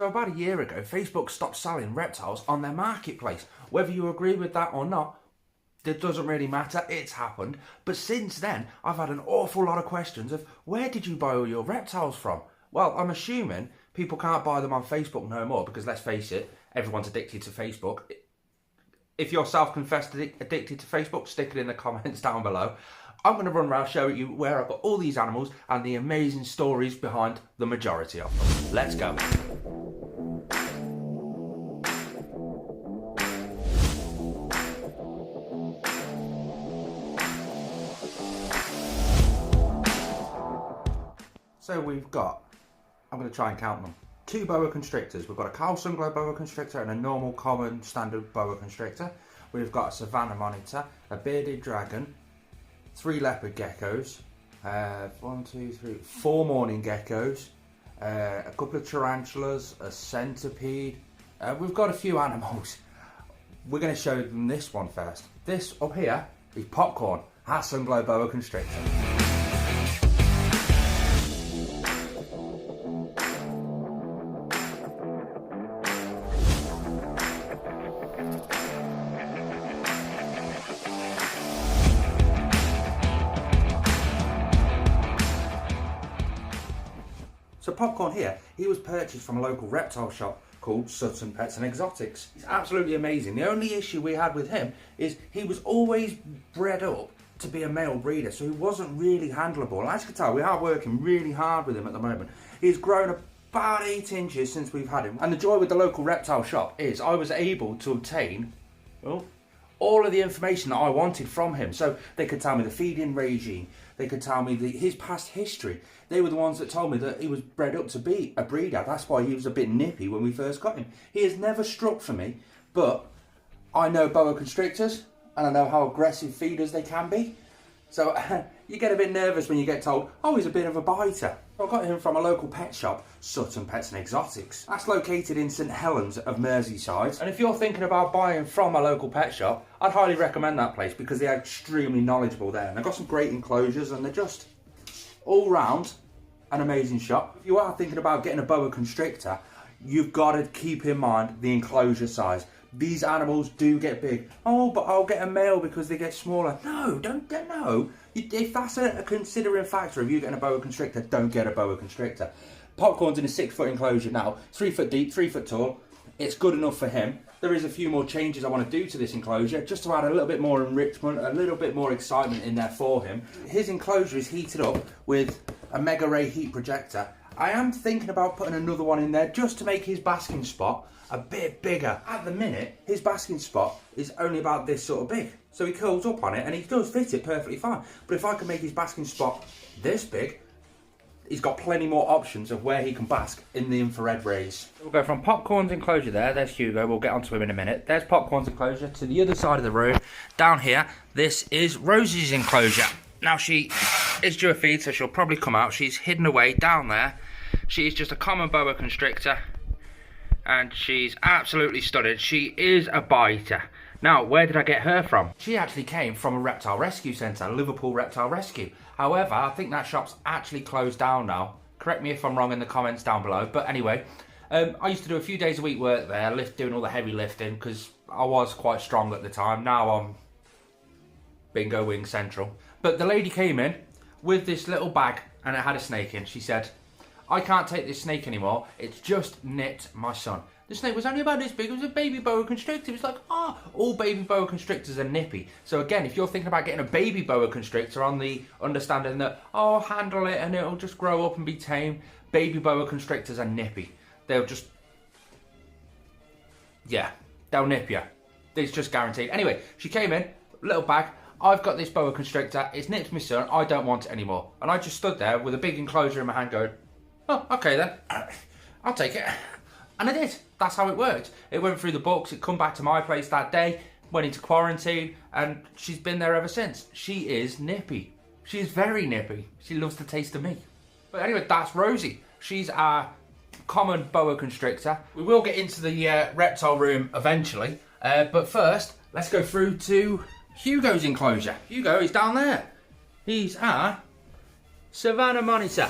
So about a year ago, Facebook stopped selling reptiles on their marketplace. Whether you agree with that or not, it doesn't really matter, it's happened. But since then, I've had an awful lot of questions of where did you buy all your reptiles from? Well, I'm assuming people can't buy them on Facebook no more because let's face it, everyone's addicted to Facebook. If you're self-confessed addicted to Facebook, stick it in the comments down below. I'm going to run around showing you where I've got all these animals and the amazing stories behind the majority of them. Let's go. So we've got, I'm going to try and count them, 2 boa constrictors. We've got a cow sunglow boa constrictor and a normal common standard boa constrictor. We've got a Savannah monitor, a bearded dragon, 3 leopard geckos, 4 mourning geckos, a couple of tarantulas, a centipede. We've got a few animals. We're going to show them this one first. This up here is Popcorn, our sunglow boa constrictor. So Popcorn here, he was purchased from a local reptile shop called Sutton Pets and Exotics. He's absolutely amazing. The only issue we had with him is he was always bred up to be a male breeder, so he wasn't really handleable. And as you can tell, we are working really hard with him at the moment. He's grown about 8 inches since we've had him. And the joy with the local reptile shop is I was able to obtain, well, all of the information that I wanted from him. So they could tell me the feeding regime, they could tell me his past history. They were the ones that told me that he was bred up to be a breeder. That's why he was a bit nippy when we first got him. He has never struck for me, but I know boa constrictors and I know how aggressive feeders they can be. So you get a bit nervous when you get told, oh, he's a bit of a biter. I got him from a local pet shop, Sutton Pets and Exotics. That's located in St Helens of Merseyside. And if you're thinking about buying from a local pet shop, I'd highly recommend that place because they are extremely knowledgeable there. And they've got some great enclosures and they're just all round an amazing shop. If you are thinking about getting a boa constrictor, you've got to keep in mind the enclosure size. These animals do get big. Oh, but I'll get a male because they get smaller. No, don't get no. If that's a considering factor of you getting a boa constrictor, don't get a boa constrictor. Popcorn's in a 6-foot enclosure now, 3 foot deep, 3 foot tall. It's good enough for him. There is a few more changes I want to do to this enclosure just to add a little bit more enrichment, a little bit more excitement in there for him. His enclosure is heated up with a mega ray heat projector. I am thinking about putting another one in there just to make his basking spot a bit bigger. At the minute, his basking spot is only about this sort of big. So he curls up on it and he does fit it perfectly fine. But if I can make his basking spot this big, he's got plenty more options of where he can bask in the infrared rays. We'll go from Popcorn's enclosure there's Hugo, we'll get onto him in a minute. There's Popcorn's enclosure to the other side of the room. Down here, this is Rosie's enclosure. Now she is due a feed, so she'll probably come out. She's hidden away down there. She is just a common boa constrictor. And she's absolutely stunning. She is a biter. Now, where did I get her from? She actually came from a reptile rescue centre, Liverpool Reptile Rescue. However, I think that shop's actually closed down now. Correct me if I'm wrong in the comments down below. But anyway, I used to do a few days a week work there, doing all the heavy lifting, because I was quite strong at the time. Now I'm bingo wing central. But the lady came in with this little bag and it had a snake in. She said, I can't take this snake anymore. It's just nipped my son. The snake was only about this big. It was a baby boa constrictor. It was like, all baby boa constrictors are nippy. So again, if you're thinking about getting a baby boa constrictor on the understanding that, I'll handle it and it'll just grow up and be tame, baby boa constrictors are nippy. They'll just, yeah, they'll nip you. It's just guaranteed. Anyway, she came in, little bag. I've got this boa constrictor. It's nipped my son. I don't want it anymore. And I just stood there with a big enclosure in my hand going, oh, okay then, I'll take it. And I did. That's how it worked. It went through the books, it come back to my place that day, went into quarantine, and she's been there ever since. She is nippy. She is very nippy. She loves the taste of me. But anyway, that's Rosie. She's our common boa constrictor. We will get into the reptile room eventually, but first, let's go through to Hugo's enclosure. Hugo is down there. He's our Savannah monitor.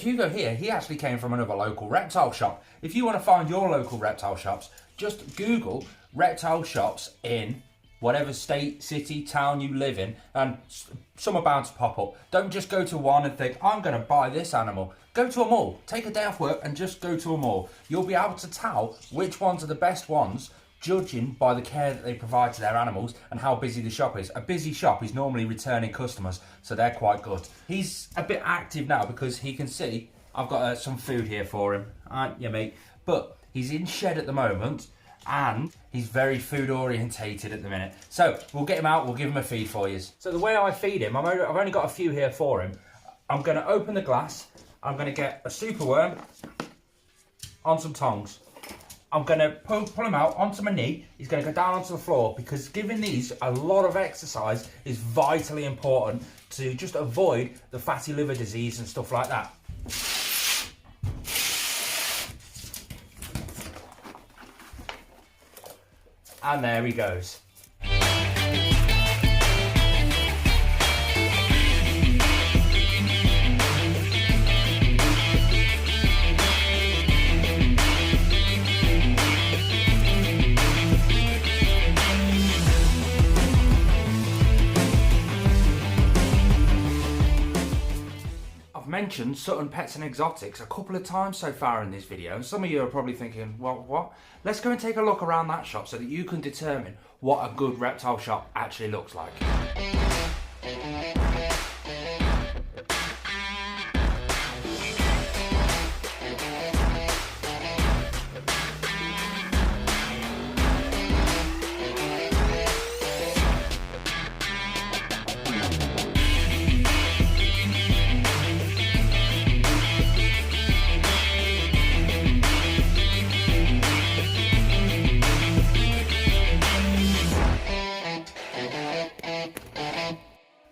Hugo here, he actually came from another local reptile shop. If you want to find your local reptile shops, just Google reptile shops in whatever state, city, town you live in, and some are bound to pop up. Don't just go to one and think, I'm going to buy this animal. Go to them all. Take a day off work and just go to them all. You'll be able to tell which ones are the best ones, judging by the care that they provide to their animals and how busy the shop is. A busy shop is normally returning customers, so they're quite good. He's a bit active now because he can see I've got some food here for him, aren't you, mate? But he's in shed at the moment, and he's very food orientated at the minute. So we'll get him out, we'll give him a feed for you. So the way I feed him, I've only got a few here for him. I'm going to open the glass, I'm going to get a super worm on some tongs. I'm going to pull him out onto my knee. He's going to go down onto the floor, because giving these a lot of exercise is vitally important to just avoid the fatty liver disease and stuff like that. And there he goes. I've mentioned Sutton Pets and Exotics a couple of times so far in this video, and some of you are probably thinking, well, what? Let's go and take a look around that shop so that you can determine what a good reptile shop actually looks like.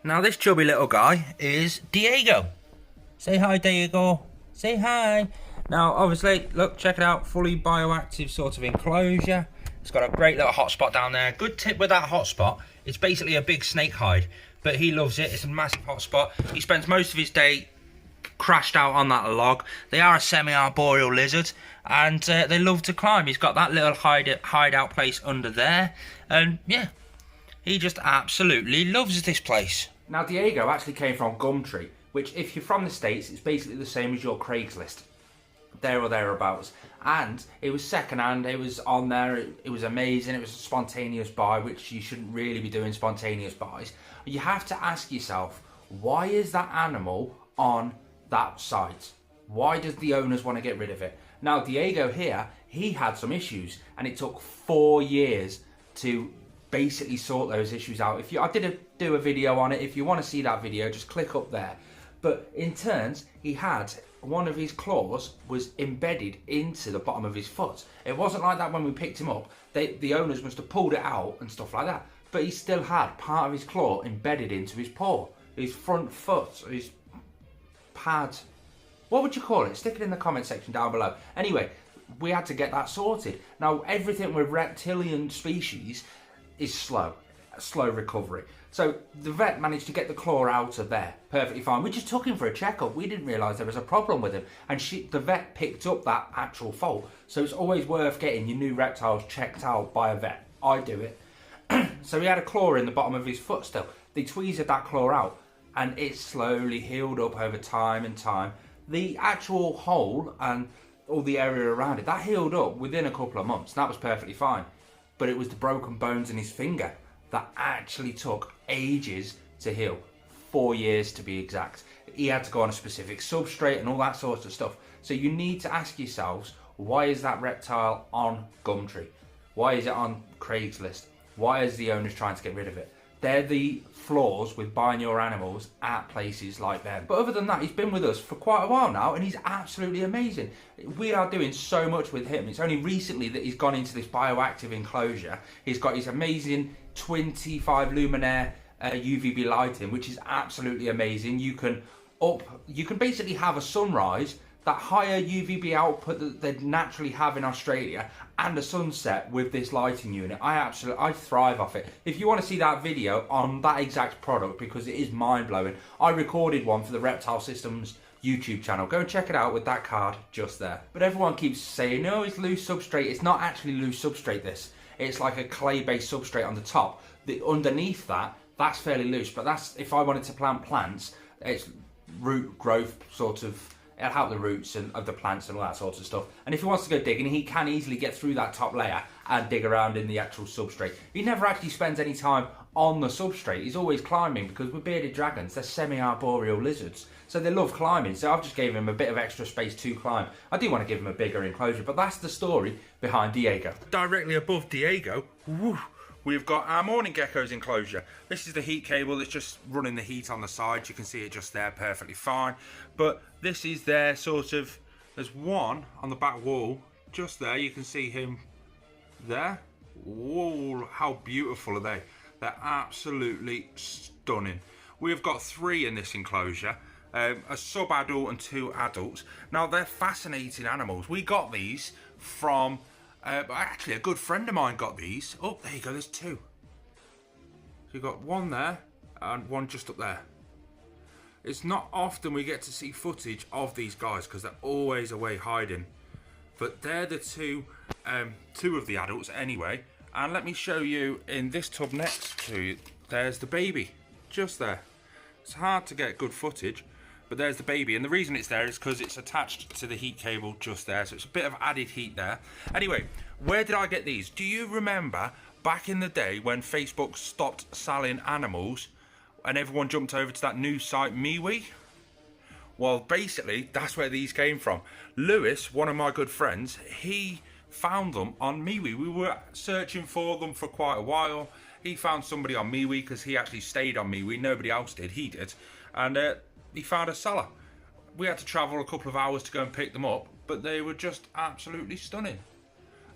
Now this chubby little guy is Diego. Say hi, Diego. Say hi. Now obviously, look, check it out, fully bioactive sort of enclosure. It's got a great little hotspot down there. Good tip with that hotspot, it's basically a big snake hide, but he loves it. It's a massive hotspot. He spends most of his day crashed out on that log. They are a semi-arboreal lizard, and they love to climb. He's got that little hideout place under there, and yeah, he just absolutely loves this place. Now Diego actually came from Gumtree, which if you're from the States, it's basically the same as your Craigslist, there or thereabouts. And it was secondhand, it was on there, it was amazing, it was a spontaneous buy, which you shouldn't really be doing spontaneous buys. You have to ask yourself, why is that animal on that site? Why does the owners want to get rid of it? Now Diego here, he had some issues, and it took 4 years to basically sort those issues out. I did do a video on it. If you want to see that video, just click up there. But in turns, he had one of his claws was embedded into the bottom of his foot. It wasn't like that when we picked him up. The owners must have pulled it out and stuff like that, but he still had part of his claw embedded into his paw, his front foot, his pad. What would you call it? Stick it in the comment section down below. Anyway, we had to get that sorted. Now everything with reptilian species is slow recovery. So the vet managed to get the claw out of there perfectly fine. We just took him for a checkup. We didn't realise there was a problem with him, and the vet picked up that actual fault. So it's always worth getting your new reptiles checked out by a vet. I do it. So he had a claw in the bottom of his foot still. They tweezed that claw out, and it slowly healed up over time and time. The actual hole and all the area around it, that healed up within a couple of months. That was perfectly fine. But it was the broken bones in his finger that actually took ages to heal. 4 years to be exact. He had to go on a specific substrate and all that sort of stuff. So you need to ask yourselves, why is that reptile on Gumtree? Why is it on Craigslist? Why is the owners trying to get rid of it? They're the flaws with buying your animals at places like them. But other than that, he's been with us for quite a while now, and he's absolutely amazing. We are doing so much with him. It's only recently that he's gone into this bioactive enclosure. He's got his amazing 25 luminaire UVB lighting, which is absolutely amazing. You can basically have a sunrise, that higher UVB output that they'd naturally have in Australia, and a sunset with this lighting unit. I thrive off it. If you want to see that video on that exact product, because it is mind-blowing, I recorded one for the Reptile Systems YouTube channel. Go and check it out with that card just there. But everyone keeps saying, no, it's loose substrate. It's not actually loose substrate, this. It's like a clay-based substrate on the top. Underneath that, that's fairly loose. But that's, if I wanted to plant plants, it's root growth sort of, it'll help the roots and of the plants and all that sort of stuff. And if he wants to go digging, he can easily get through that top layer and dig around in the actual substrate. He never actually spends any time on the substrate. He's always climbing, because with bearded dragons, they're semi-arboreal lizards, so they love climbing. So I've just gave him a bit of extra space to climb. I do want to give him a bigger enclosure, but that's the story behind Diego. Directly above Diego, we've got our Mourning geckos enclosure. This is the heat cable that's just running the heat on the side. You can see it just there perfectly fine. But this is their sort of, there's one on the back wall, just there. You can see him there. Whoa, how beautiful are they? They're absolutely stunning. We've got 3 in this enclosure, a sub-adult and 2 adults. Now, they're fascinating animals. We got these from, actually, a good friend of mine got these. Oh, there you go, there's 2. So you've got one there and one just up there. It's not often we get to see footage of these guys, because they're always away hiding. But they're the 2 of the adults anyway. And let me show you in this tub next to you, there's the baby, just there. It's hard to get good footage, but there's the baby. And the reason it's there is because it's attached to the heat cable just there, so it's a bit of added heat there. Anyway, where did I get these? Do you remember back in the day when Facebook stopped selling animals and everyone jumped over to that new site, MeWe? Well, basically, that's where these came from. Lewis, one of my good friends, he found them on MeWe. We were searching for them for quite a while. He found somebody on MeWe, because he actually stayed on MeWe. Nobody else did. He did. And he found a seller. We had to travel a couple of hours to go and pick them up, but they were just absolutely stunning.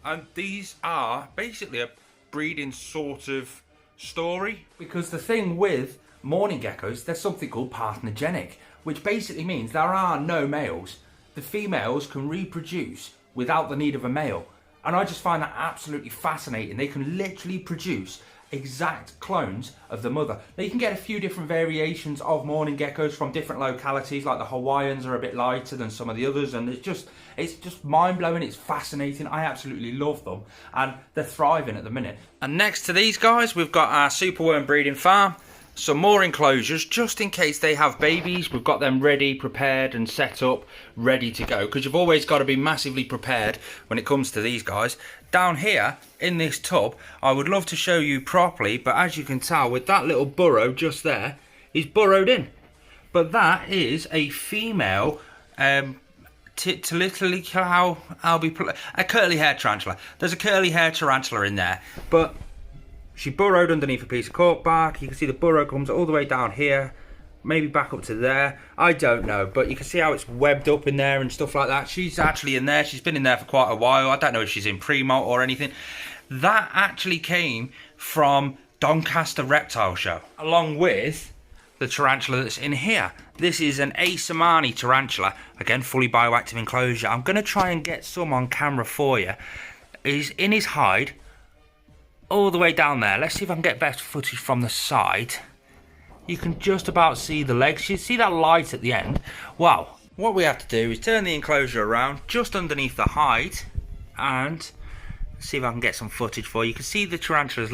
And these are basically a breeding sort of story. Because the thing with Mourning geckos, there's something called parthenogenic, which basically means there are no males. The females can reproduce without the need of a male. And I just find that absolutely fascinating. They can literally produce exact clones of the mother. Now, you can get a few different variations of Mourning geckos from different localities, like the Hawaiians are a bit lighter than some of the others, and it's just mind-blowing. It's fascinating. I absolutely love them, and they're thriving at the minute. And next to these guys, we've got our superworm breeding farm. Some more enclosures, just in case they have babies. We've got them ready, prepared and set up, ready to go, because you've always got to be massively prepared when it comes to these guys. Down here in this tub, I would love to show you properly, but as you can tell with that little burrow just there, he's burrowed in. But that is a female a curly hair tarantula. There's a curly hair tarantula in there, but she burrowed underneath a piece of cork bark. You can see the burrow comes all the way down here, maybe back up to there. I don't know, but you can see how it's webbed up in there and stuff like that. She's actually in there. She's been in there for quite a while. I don't know if she's in pre-molt or anything. That actually came from Doncaster Reptile Show, along with the tarantula that's in here. This is an Asamani tarantula. Again, fully bioactive enclosure. I'm going to try and get some on camera for you. He's in his hide, all the way down there. Let's see if I can get better footage from the side. You can just about see the legs. You see that light at the end? Well, what we have to do is turn the enclosure around just underneath the hide and see if I can get some footage for you. You can see the tarantula's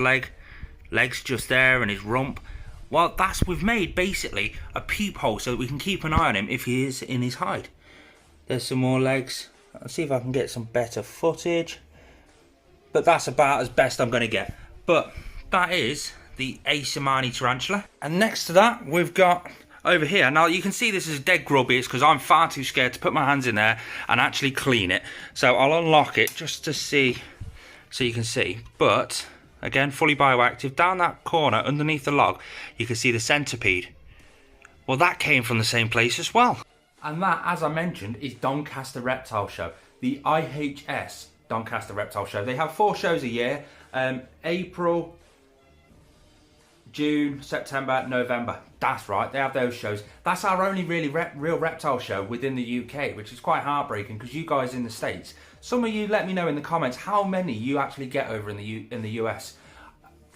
legs just there, and his rump. Well, we've made basically a peephole so that we can keep an eye on him if he is in his hide. There's some more legs. I'll see if I can get some better footage. But that's about as best I'm going to get. But that is the Asamani tarantula. And next to that, we've got over here. Now, you can see this is dead grubby. It's because I'm far too scared to put my hands in there and actually clean it. So I'll unlock it just to see, so you can see. But, again, fully bioactive. Down that corner, underneath the log, you can see the centipede. Well, that came from the same place as well. And that, as I mentioned, is Doncaster Reptile Show. The IHS Doncaster Reptile Show. They have 4 shows a year. April, June, September, November. That's right, they have those shows. That's our only really real reptile show within the UK, which is quite heartbreaking because you guys in the States, some of you let me know in the comments how many you actually get over in the US.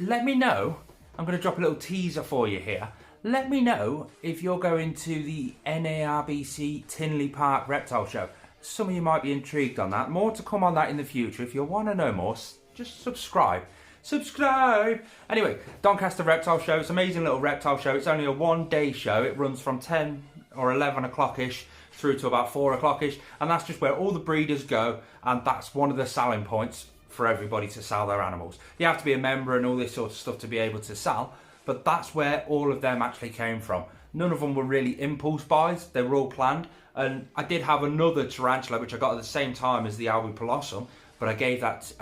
Let me know. I'm going to drop a little teaser for you here. let me know if you're going to the NARBC Tinley Park Reptile Show. Some of you might be intrigued on that. More to come on that in the future. If you want to know more, just subscribe. Subscribe! Anyway, Doncaster Reptile Show. It's an amazing little reptile show. It's only a one-day show. It runs from 10 or 11 o'clock-ish through to about 4 o'clock-ish. And that's just where all the breeders go. And that's one of the selling points for everybody to sell their animals. You have to be a member and all this sort of stuff to be able to sell. But that's where all of them actually came from. None of them were really impulse buys. They were all planned. And I did have another tarantula, which I got at the same time as the albopolossum, but I gave that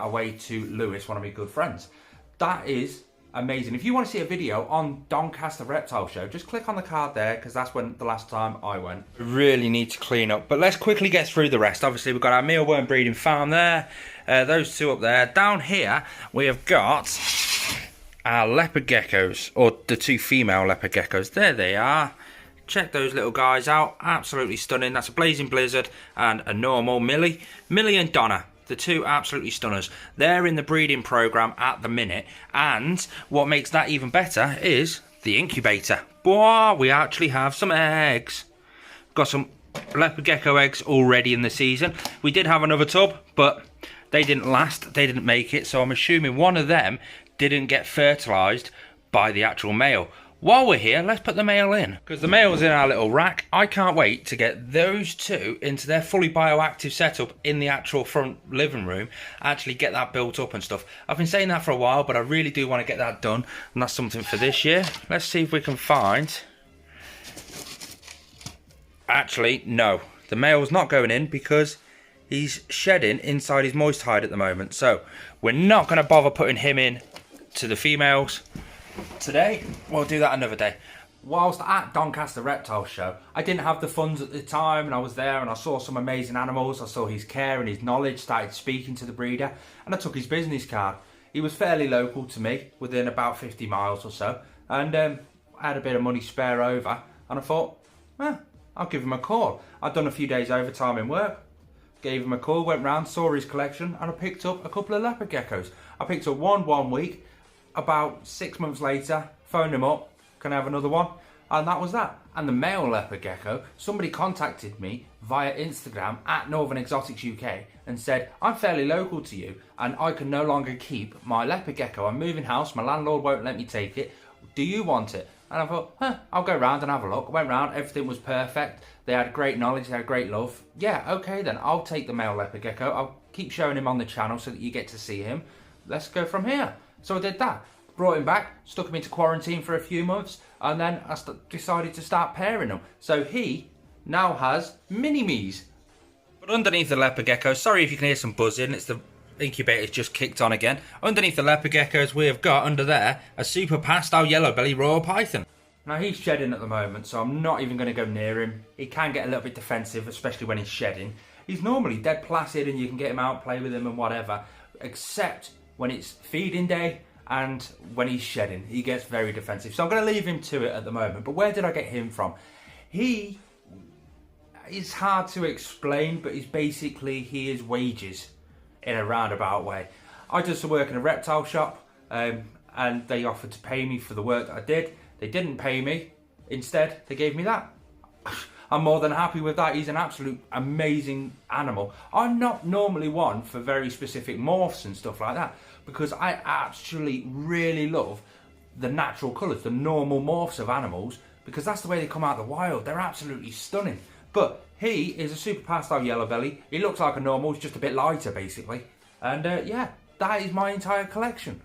away to Lewis, one of my good friends. That is amazing. If you want to see a video on Doncaster Reptile Show, just click on the card there, because that's when the last time I went. We really need to clean up, but let's quickly get through the rest. Obviously, we've got our mealworm breeding farm there, those two up there. Down here, we have got our leopard geckos, or the two female leopard geckos. There they are. Check those little guys out. Absolutely stunning. That's a Blazing Blizzard and a normal Millie. Millie and Donna. The two absolutely stunners. They're in the breeding program at the minute. And what makes that even better is the incubator. Boy, we actually have some eggs. Got some leopard gecko eggs already in the season. We did have another tub, but they didn't last. They didn't make it. So I'm assuming one of them didn't get fertilised by the actual male. While we're here, let's put the male in, because the male's in our little rack. I can't wait to get those two into their fully bioactive setup in the actual front living room, actually get that built up and stuff. I've been saying that for a while, but I really do want to get that done, and that's something for this year. Let's see if we can find... Actually, no. The male's not going in because he's shedding inside his moist hide at the moment, so we're not going to bother putting him in to the females today. We'll do that another day. Whilst at Doncaster Reptile Show, I didn't have the funds at the time, and I was there and I saw some amazing animals. I saw his care and his knowledge, started speaking to the breeder, and I took his business card. He was fairly local to me, within about 50 miles or so, and I had a bit of money spare over, and I thought, I'll give him a call. I'd done a few days overtime in work, gave him a call, went round, saw his collection, and I picked up a couple of leopard geckos. I picked up one week. About 6 months later, phoned him up, can I have another one? And that was that. And the male leopard gecko, somebody contacted me via Instagram at Northern Exotics UK and said, I'm fairly local to you and I can no longer keep my leopard gecko. I'm moving house, my landlord won't let me take it. Do you want it? And I thought, I'll go round and have a look. I went round, everything was perfect. They had great knowledge, they had great love. Yeah, okay then, I'll take the male leopard gecko. I'll keep showing him on the channel so that you get to see him. Let's go from here. So I did that, brought him back, stuck him into quarantine for a few months, and then I decided to start pairing them. So he now has mini-me's. But underneath the leopard geckos, sorry if you can hear some buzzing, it's the incubator's just kicked on again. Underneath the leopard geckos, we have got under there a super pastel yellow belly royal python. Now he's shedding at the moment, so I'm not even going to go near him. He can get a little bit defensive, especially when he's shedding. He's normally dead placid and you can get him out, play with him and whatever, except when it's feeding day and when he's shedding, he gets very defensive. So I'm going to leave him to it at the moment. But where did I get him from? He is hard to explain, but he is wages in a roundabout way. I used to work in a reptile shop, and they offered to pay me for the work that I did. They didn't pay me. Instead, they gave me that. I'm more than happy with that. He's an absolute amazing animal. I'm not normally one for very specific morphs and stuff like that, because I actually really love the natural colours, the normal morphs of animals, because that's the way they come out of the wild. They're absolutely stunning. But he is a super pastel yellow belly. He looks like a normal, he's just a bit lighter basically. And yeah, that is my entire collection.